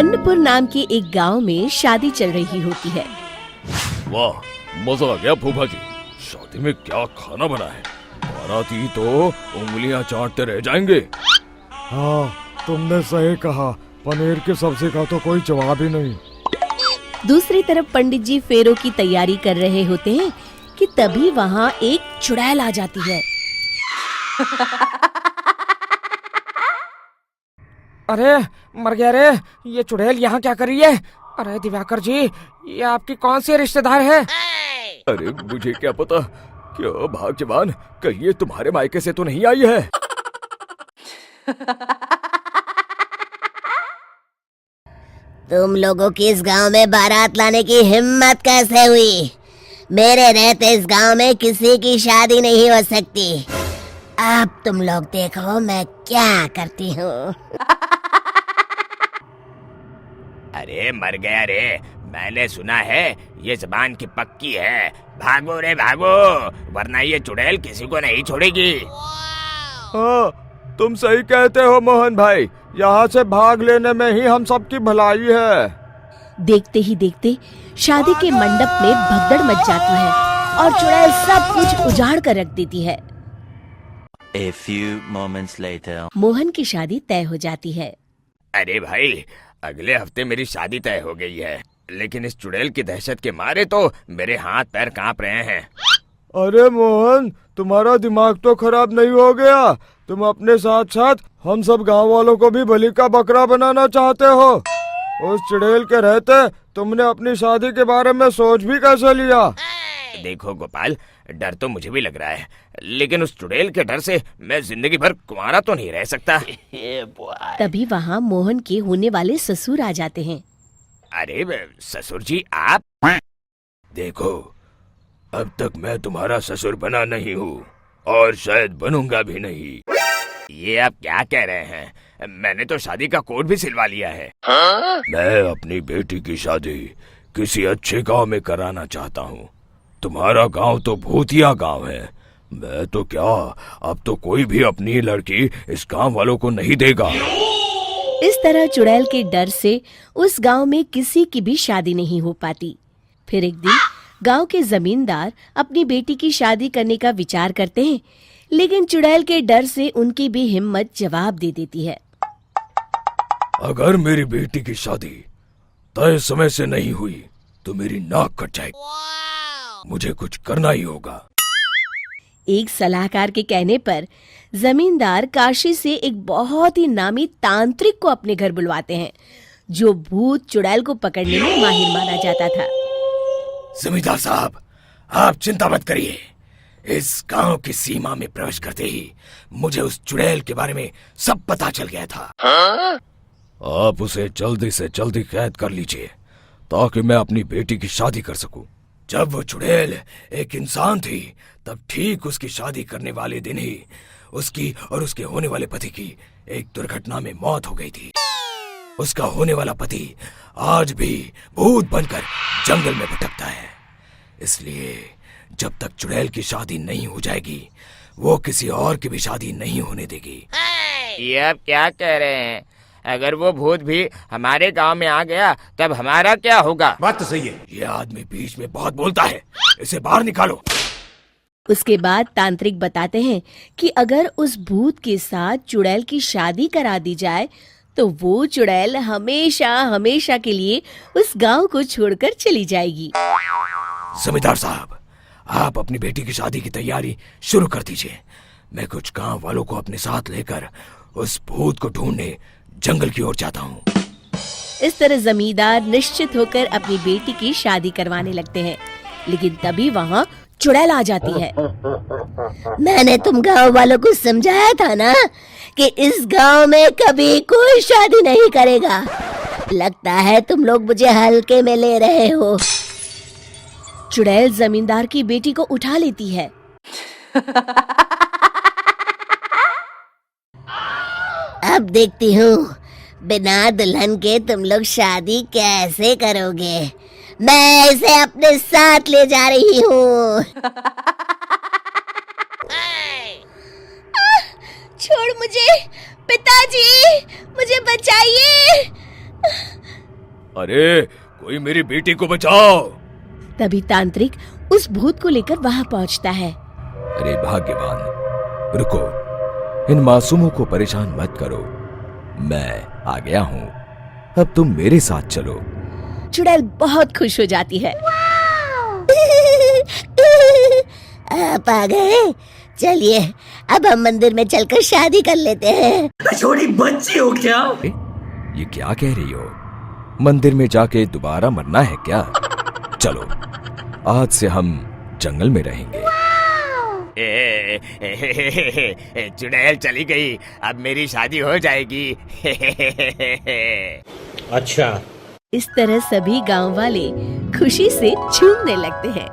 पन्नपुर नाम के एक गांव में शादी चल रही होती है। वाह, मजा आ गया फूफा जी। शादी में क्या खाना बना है? बाराती तो उंगलियां चाटते रह जाएंगे। हाँ, तुमने सही कहा। पनीर की सब्जी का तो कोई जवाब ही नहीं। दूसरी तरफ पंडित जी फेरों की तैयारी कर रहे होते हैं कि तभी वहाँ एक चुड़ैल आ जाती है। अरे मर गया रे, ये चुड़ैल यहाँ क्या कर रही है? अरे दिवाकर जी, ये आपकी कौन सी रिश्तेदार है? अरे मुझे क्या पता, क्यों भाग्यवान, कहीं ये तुम्हारे मायके से तो नहीं आई है? तुम लोगों की इस गांव में बारात लाने की हिम्मत कैसे हुई? मेरे रहते इस गांव में किसी की शादी नहीं हो सकती। अब तुम लोग देखो मैं क्या करती हूँ। अरे मर गया रे, मैंने सुना है ये जबान की पक्की है। भागो रे भागो, वरना ये चुड़ैल किसी को नहीं छोड़ेगी। हाँ, तुम सही कहते हो मोहन भाई। यहाँ से भाग लेने में ही हम सबकी भलाई है। देखते ही देखते शादी के मंडप में भगदड़ मच जाती है और चुड़ैल सब कुछ उजाड़ कर रख देती है। A few moments later. Mohan की शादी तय हो जाती है। अरे भाई, अगले हफ्ते मेरी शादी तय हो गई है, लेकिन इस चुड़ैल की दहशत के मारे तो मेरे हाथ पैर कांप रहे हैं। अरे मोहन, तुम्हारा दिमाग तो खराब नहीं हो गया? तुम अपने साथ साथ हम सब गांव वालों को भी बलि का बकरा बनाना चाहते हो? उस चुड़ैल के रहते तुमने अपनी शादी के बारे में सोच भी कैसे लिया? देखो गोपाल, डर तो मुझे भी लग रहा है, लेकिन उस चुड़ैल के डर से मैं जिंदगी भर कुंवारा तो नहीं रह सकता। तभी वहाँ मोहन के होने वाले ससुर आ जाते हैं। अरे ससुर जी, आप देखो, अब तक मैं तुम्हारा ससुर बना नहीं हूँ और शायद बनूंगा भी नहीं। ये आप क्या कह रहे हैं? मैंने तो शादी का कोड भी सिलवा लिया है। मैं अपनी बेटी की शादी किसी अच्छे गांव में कराना चाहता हूँ। तुम्हारा गांव तो भूतिया गांव है। मैं तो क्या, अब तो कोई भी अपनी लड़की इस गांव वालों को नहीं देगा। इस तरह चुड़ैल के डर से उस गांव में किसी की भी शादी नहीं हो पाती। फिर एक दिन गांव के जमींदार अपनी बेटी की शादी करने का विचार करते हैं, लेकिन चुड़ैल के डर से उनकी भी हिम्मत जवाब दे देती है। अगर मेरी बेटी की शादी तय समय से नहीं हुई तो मेरी नाक कट जाएगी। मुझे कुछ करना ही होगा। एक सलाहकार के कहने पर जमींदार काशी से एक बहुत ही नामी तांत्रिक को अपने घर बुलवाते हैं, जो भूत चुड़ैल को पकड़ने में माहिर माना जाता था। जमींदार साहब, आप चिंता मत करिए। इस गांव की सीमा में प्रवेश करते ही मुझे उस चुड़ैल के बारे में सब पता चल गया था। आप उसे जल्दी से जल्दी कैद कर लीजिए ताकि मैं अपनी बेटी की शादी कर सकूं। जब वो चुड़ैल एक इंसान थी, तब ठीक उसकी शादी करने वाले दिन ही उसकी और उसके होने वाले पति की एक दुर्घटना में मौत हो गई थी। उसका होने वाला पति आज भी भूत बनकर जंगल में भटकता है। इसलिए जब तक चुड़ैल की शादी नहीं हो जाएगी, वो किसी और की भी शादी नहीं होने देगी। ये आप क्या कह रहे हैं? अगर वो भूत भी हमारे गांव में आ गया तब हमारा क्या होगा? बात तो सही है। ये आदमी बीच में बहुत बोलता है, इसे बाहर निकालो। उसके बाद तांत्रिक बताते हैं कि अगर उस भूत के साथ चुड़ैल की शादी करा दी जाए तो वो चुड़ैल हमेशा हमेशा के लिए उस गांव को छोड़कर चली जाएगी। जमींदार साहब, आप अपनी बेटी की शादी की तैयारी शुरू कर दीजिए। मैं कुछ गांव वालों को अपने साथ लेकर उस भूत को ढूंढने जंगल की ओर जाता हूँ। इस तरह जमींदार निश्चित होकर अपनी बेटी की शादी करवाने लगते हैं, लेकिन तभी वहाँ चुड़ैल आ जाती है। मैंने तुम गांव वालों को समझाया था ना कि इस गांव में कभी कोई शादी नहीं करेगा। लगता है तुम लोग मुझे हल्के में ले रहे हो। चुड़ैल जमींदार की बेटी को उठा लेती है। अब देखती हूँ बिना दुल्हन के तुम लोग शादी कैसे करोगे। मैं इसे अपने साथ ले जा रही हूँ। छोड़ मुझे, पिताजी, मुझे बचाइए। अरे कोई मेरी बेटी को बचाओ। तभी तांत्रिक उस भूत को लेकर वहां पहुंचता है। अरे भाग्यवान, रुको, इन मासूमों को परेशान मत करो, मैं आ गया हूँ, अब तुम मेरे साथ चलो। चुड़ैल बहुत खुश हो जाती है। आप आ गए, चलिए अब हम मंदिर में चलकर शादी कर लेते हैं। छोटी बच्ची हो क्या? ये क्या कह रही हो? मंदिर में जाके दोबारा मरना है क्या? चलो, आज से हम जंगल में रहेंगे। चुड़ैल चली गई, अब मेरी शादी हो जाएगी। अच्छा। इस तरह सभी गांव वाले खुशी से झूमने लगते हैं।